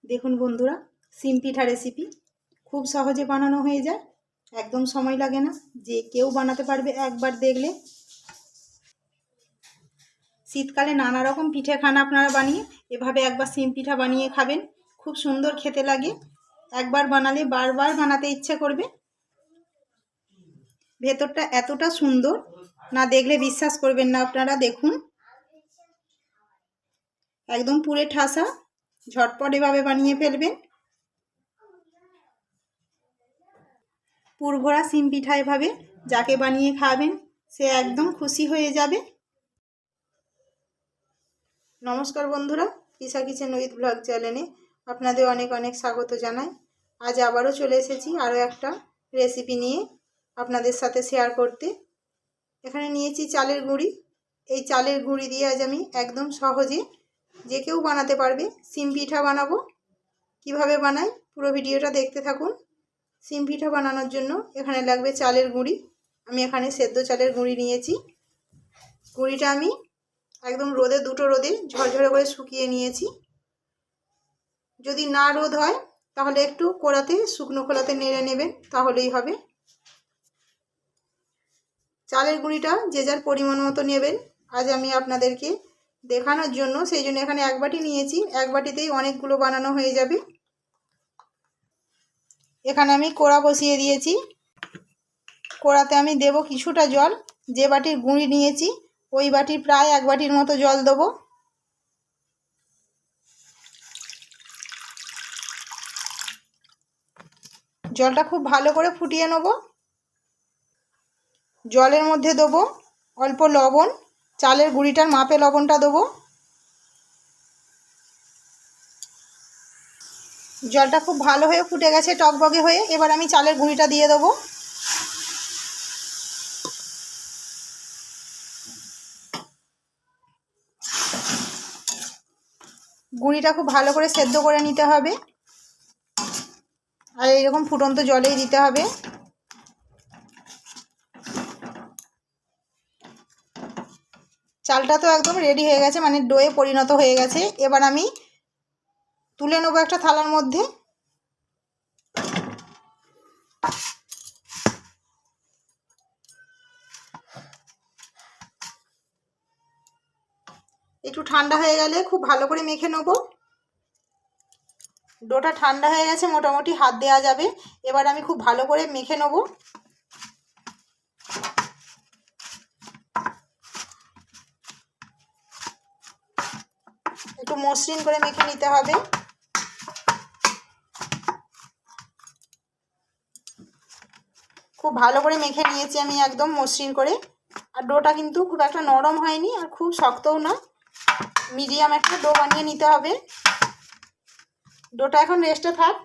দেখুন বন্ধুরা, সিম পিঠা রেসিপি খুব সহজে বানানো হয়ে যায়, একদম সময় লাগে না, যে কেউ বানাতে পারবে একবার দেখলে। শীতকালে নানা রকম পিঠে খান আপনারা বানিয়ে, এভাবে একবার সিম পিঠা বানিয়ে খাবেন, খুব সুন্দর খেতে লাগে। একবার বানালে বারবার বানাতে ইচ্ছে করবে। ভেতরটা এতটা সুন্দর, না দেখলে বিশ্বাস করবেন না আপনারা। দেখুন, একদম পুরে ঠাসা, ঝটপট এভাবে বানিয়ে ফেলবেন। পুরভরা সিম পিঠা এভাবে যাকে বানিয়ে খাবেন সে একদম খুশি হয়ে যাবে। নমস্কার বন্ধুরা, পিসা কিচেন উইথ ব্লগ চ্যানেলে আপনাদের অনেক অনেক স্বাগত জানাই। আজ আবারও চলে এসেছি আরও একটা রেসিপি নিয়ে আপনাদের সাথে শেয়ার করতে। এখানে নিয়েছি চালের গুঁড়ি। এই চালের গুঁড়ি দিয়ে আজ আমি একদম সহজে যে কেউ বানাতে পারবে সিম পিঠা বানাবো। কিভাবে বানাই পুরো ভিডিওটা দেখতে থাকুন। সিম পিঠা বানানোর জন্য এখানে লাগবে চালের গুঁড়ি। আমি এখানে সেদ্ধ চালের গুঁড়ি নিয়েছি। গুঁড়িটা আমি একদম রোদে, দুটো রোদে ঝরঝরে করে শুকিয়ে নিয়েছি। যদি না রোদ হয় তাহলে একটু কড়াতে, শুকনো খোলাতে নেড়ে নেবেন, তাহলেই হবে। চালের গুঁড়িটা যে যার পরিমাণ মতো নেবেন। আজ আমি আপনাদেরকে দেখানোর জন্য সেই জন্য এখানে এক বাটি নিয়েছি। এক বাটিতেই অনেকগুলো বানানো হয়ে যাবে। এখানে আমি কড়া বসিয়ে দিয়েছি। কড়াতে আমি দেব কিছুটা জল। যে বাটির গুঁড়ি নিয়েছি ওই বাটির প্রায় এক বাটির মতো জল দেবো। জলটা খুব ভালো করে ফুটিয়ে নেব। জলের মধ্যে দেবো অল্প লবণ, চালের গুঁড়িটার মাপে লবণটা দেবো। জলটা খুব ভালো হয়ে ফুটে গেছে, টকবগে হয়ে। এবার আমি চালের গুঁড়িটা দিয়ে দেবো। গুঁড়িটা খুব ভালো করে সেদ্ধ করে নিতে হবে, আর এইরকম ফুটন্ত জলেই দিতে হবে। চালটা তো একদম রেডি হয়ে গেছে, মানে ডোয়ে পরিণত হয়ে গেছে। এবার আমি তুলে নেবো একটা থালার মধ্যে। একটু ঠান্ডা হয়ে গেলে খুব ভালো করে মেখে নেব। ডোটা ঠান্ডা হয়ে গেছে, মোটামুটি হাত দেওয়া যাবে। এবার আমি খুব ভালো করে মেখে নেব। একটু মসৃণ করে মেখে নিতে হবে। খুব ভালো করে মেখে নিয়েছি আমি, একদম মসৃণ করে। আর ডোটা কিন্তু খুব একটা নরম হয়নি আর খুব শক্তও না, মিডিয়াম একটা ডো বানিয়ে নিতে হবে। ডোটা এখন রেস্টে থাক,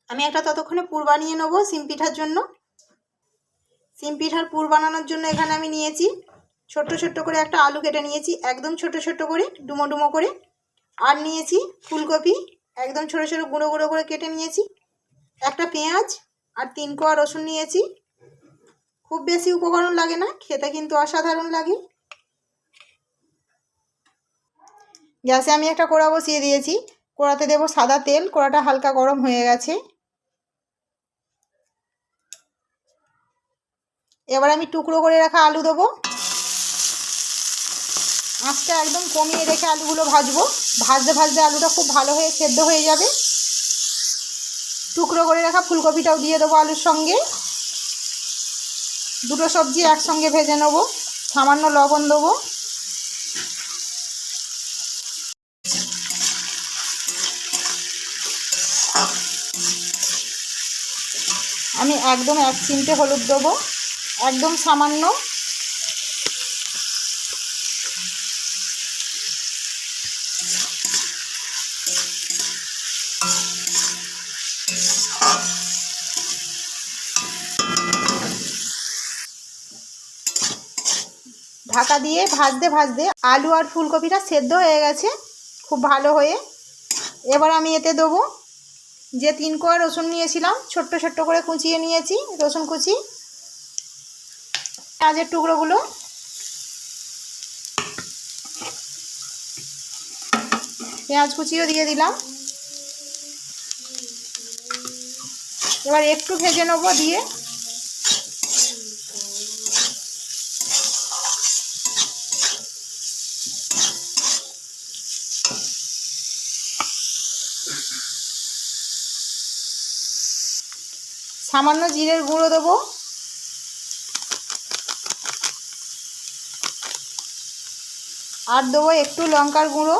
আমি একটা ততক্ষণে পুর বানিয়ে নেবো সিম পিঠার জন্য। সিম পিঠার পুর বানানোর জন্য এখানে আমি নিয়েছি ছোট্ট ছোট্ট করে একটা আলু কেটে নিয়েছি, একদম ছোট ছোট করে, ডুমো ডুমো করে। আর নিয়েছি ফুলকপি, একদম ছোট ছোট গুঁড়ো গুঁড়ো করে কেটে নিয়েছি। একটা পেঁয়াজ আর 3 কোয়া রসুন নিয়েছি। খুব বেশি উপকরণ লাগে না, খেতে কিন্তু অসাধারণ লাগে। গ্যাসে আমি একটা কড়া বসিয়ে দিয়েছি। কড়াতে দেবো সাদা তেল। কড়াটা হালকা গরম হয়ে গেছে। এবার আমি টুকরো করে রাখা আলু দেবো। আঁচটা একদম কমিয়ে রেখে আলুগুলো ভাজবো। ভাজতে ভাজতে আলুটা খুব ভালো হয়ে সেদ্ধ হয়ে যাবে। টুকরো করে রাখা ফুলকপিটাও দিয়ে দেবো আলুর সঙ্গে। দুটো সবজি একসঙ্গে ভেজে নেবো। সামান্য লবণ দেবো। আমি একদম 1 চিমটে হলুদ দেবো, একদম সামান্য। ঢাকা দিয়ে ভাজতে ভাজতে আলু আর ফুলকপিটা সেদ্ধ হয়ে গেছে খুব ভালো হয়ে। এবার আমি এতে দেবো যে 3 কোয়া রসুন নিয়েছিলাম, ছোট্ট ছোট্ট করে কুচিয়ে নিয়েছি রসুন কুচি। পেঁয়াজের টুকরোগুলো, পেঁয়াজ কুচিও দিয়ে দিলাম। এবার একটু ভেজে নেবো, দিয়ে সামান্য জিরের গুঁড়ো দেবো, আর দেবো একটু লঙ্কার গুঁড়ো,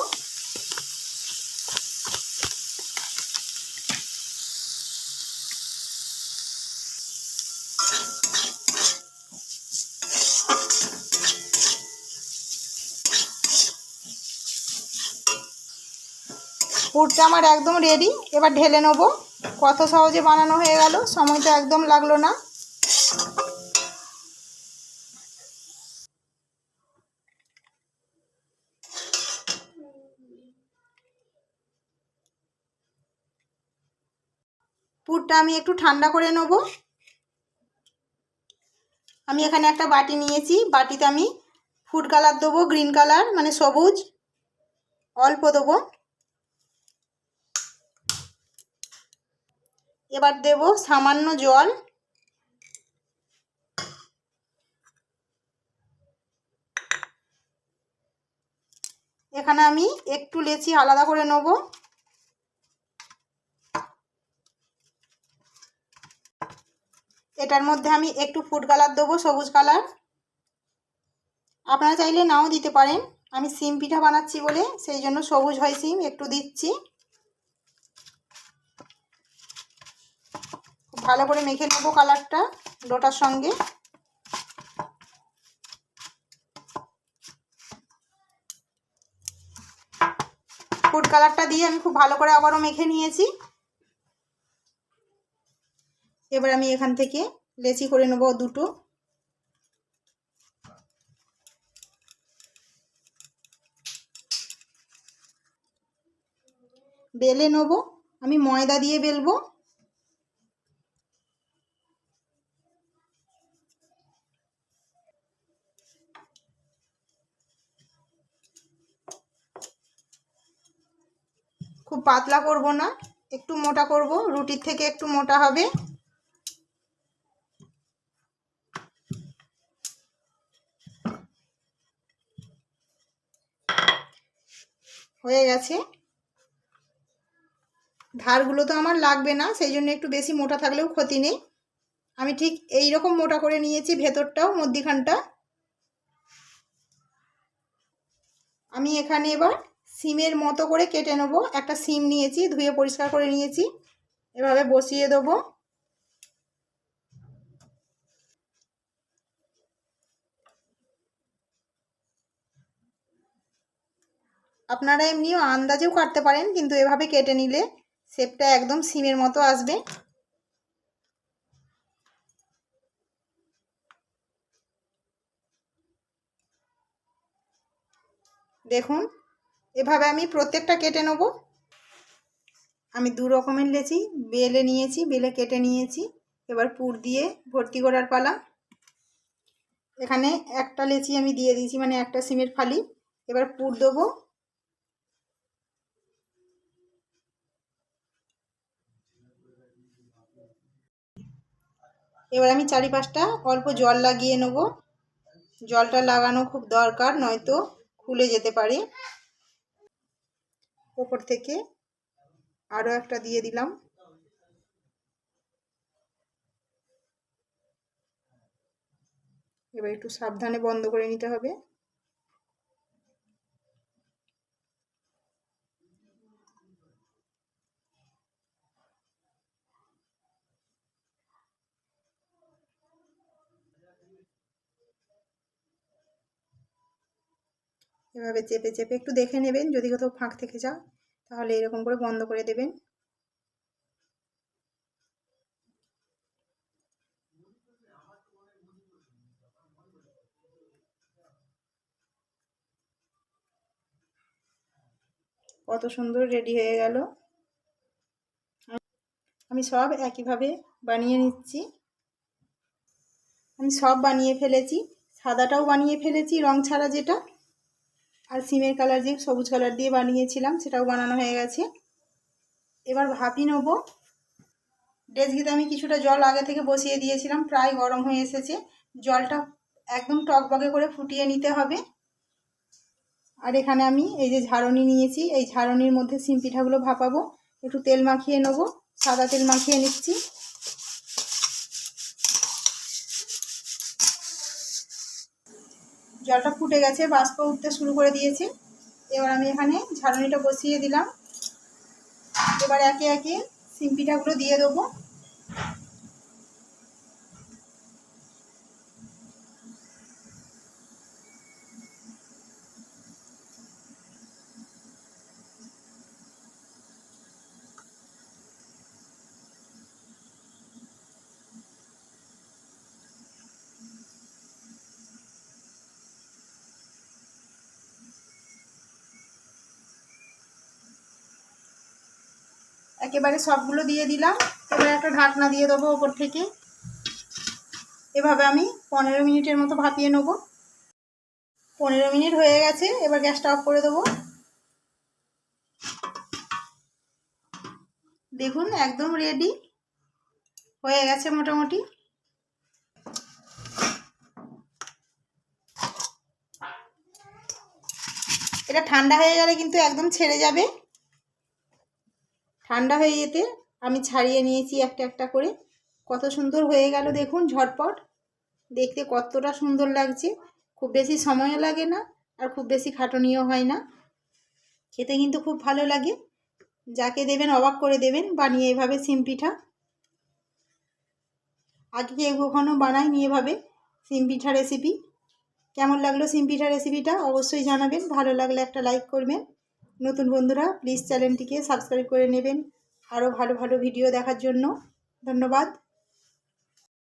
পুরটা আমার একদম রেডি। এবার ঢেলে নেবো। কত সহজে বানানো হয়ে গেল, সময়টা একদম লাগলো না। পুরটা আমি একটু ঠান্ডা করে নেব। আমি এখানে একটা বাটি নিয়েছি, বাটিতে আমি ফুড কালার দেবো, গ্রিন কালার মানে সবুজ, অল্প দেবো। এবার দেব সামান্য জল। এখানে আমি একটু লেচি আলাদা করে নেব। এটার মধ্যে আমি একটু ফুড কালার দেবো, সবুজ কালার। আপনারা চাইলে নাও দিতে পারেন, আমি সিম পিঠা বানাচ্ছি বলে সেই জন্য সবুজ হয় সিম একটু দিচ্ছি। খুব ভালো করে মেখে নেবো কালারটা ডোটার সঙ্গে। ফুড কালারটা দিয়ে আমি খুব ভালো করে আবারও মেখে নিয়েছি। এবার আমি এখান থেকে লেচি করে নেব দুটো। বেলে নেব, আমি ময়দা দিয়ে বেলবো। খুব পাতলা করব না, একটু মোটা করব, রুটির থেকে একটু মোটা হবে। হয়ে গেছে। ধারগুলো তো আমার লাগবে না, সেই জন্য একটু বেশি মোটা থাকলেও ক্ষতি নেই। আমি ঠিক এই রকম মোটা করে নিয়েছি, ভেতরটাও মধ্যিখানটা। আমি এখানে এবার সিমের মতো করে কেটে নেব। একটা সিম নিয়েছি, ধুয়ে পরিষ্কার করে নিয়েছি, এভাবে বসিয়ে দেবো। আপনারা এমনিও আন্দাজেও কাটতে পারেন, কিন্তু এভাবে কেটে নিলে শেপটা একদম সিমের মতো আসবে। দেখুন, এভাবে আমি প্রত্যেকটা কেটে নেব। আমি দু রকমের লেচি বেলে নিয়েছি, বেলে কেটে নিয়েছি। এবার পুর দিয়ে ভর্তি করার পালা। এখানে একটা লেচি আমি দিয়ে দিয়েছি, মানে একটা সিমের ফালি। এবার পুর দেবো। এবার আমি চারিপাশটা অল্প জল লাগিয়ে নেব। জলটা লাগানো খুব দরকার, নয়তো খুলে যেতে পারে। উপর থেকে আরও একটা দিয়ে দিলাম। এবার একটু সাবধানে বন্ধ করে নিতে হবে। এভাবে চেপে চেপে একটু দেখে নেবেন, যদি কোথাও ফাঁক থেকে যায় তাহলে এরকম করে বন্ধ করে দেবেন। কত সুন্দর রেডি হয়ে গেল। আমি সব একইভাবে বানিয়ে নিচ্ছি। আমি সব বানিয়ে ফেলেছি, সাদাটাও বানিয়ে ফেলেছি রং ছাড়া যেটা, আর সিমের কালার যে সবুজ কালার দিয়ে বানিয়েছিলাম সেটাও বানানো হয়ে গেছে। এবার ভাপি নেব। ডেচকিতে আমি কিছুটা জল আগে থেকে বসিয়ে দিয়েছিলাম, প্রায় গরম হয়ে এসেছে। জলটা একদম টকবগে করে ফুটিয়ে নিতে হবে। আর এখানে আমি এই যে ঝাড়নি নিয়েছি, এই ঝাড়নির মধ্যে সিম পিঠাগুলো ভাপাবো। একটু তেল মাখিয়ে নেব, সাদা তেল মাখিয়ে নিচ্ছি। জলটা ফুটে গেছে, বাষ্প উঠতে শুরু করে দিয়েছে। এবার আমি এখানে ঝাড়নিটা বসিয়ে দিলাম। এবার একে একে সিম পিঠাগুলো দিয়ে দেবো। একেবারে সবগুলো দিয়ে দিলাম। এবার একটা ঢাকনা দিয়ে দেবো ওপর থেকে। এভাবে আমি 15 মিনিটের মতো ভাপিয়ে নেব। 15 মিনিট হয়ে গেছে, এবার গ্যাসটা অফ করে দেবো। দেখুন একদম রেডি হয়ে গেছে মোটামুটি। এটা ঠান্ডা হয়ে গেলে কিন্তু একদম ছেড়ে যাবে। ঠান্ডা হয়ে যেতে আমি ছাড়িয়ে নিয়েছি একটা একটা করে। কত সুন্দর হয়ে গেল দেখুন, ঝটপট। দেখতে কতটা সুন্দর লাগছে। খুব বেশি সময়ও লাগে না, আর খুব বেশি খাটুনিও হয় না। খেতে কিন্তু খুব ভালো লাগে। যাকে দেবেন অবাক করে দেবেন বানিয়ে এভাবে সিম পিঠা। আগে কেউ কখনো বানায়নি এভাবে সিম পিঠা রেসিপি। কেমন লাগলো সিম পিঠা রেসিপিটা অবশ্যই জানাবেন। ভালো লাগলে একটা লাইক করবেন। নতুন বন্ধুরা প্লিজ চ্যানেলটিকে সাবস্ক্রাইব করে নেবেন আরও ভালো ভালো ভিডিও দেখার জন্য। ধন্যবাদ।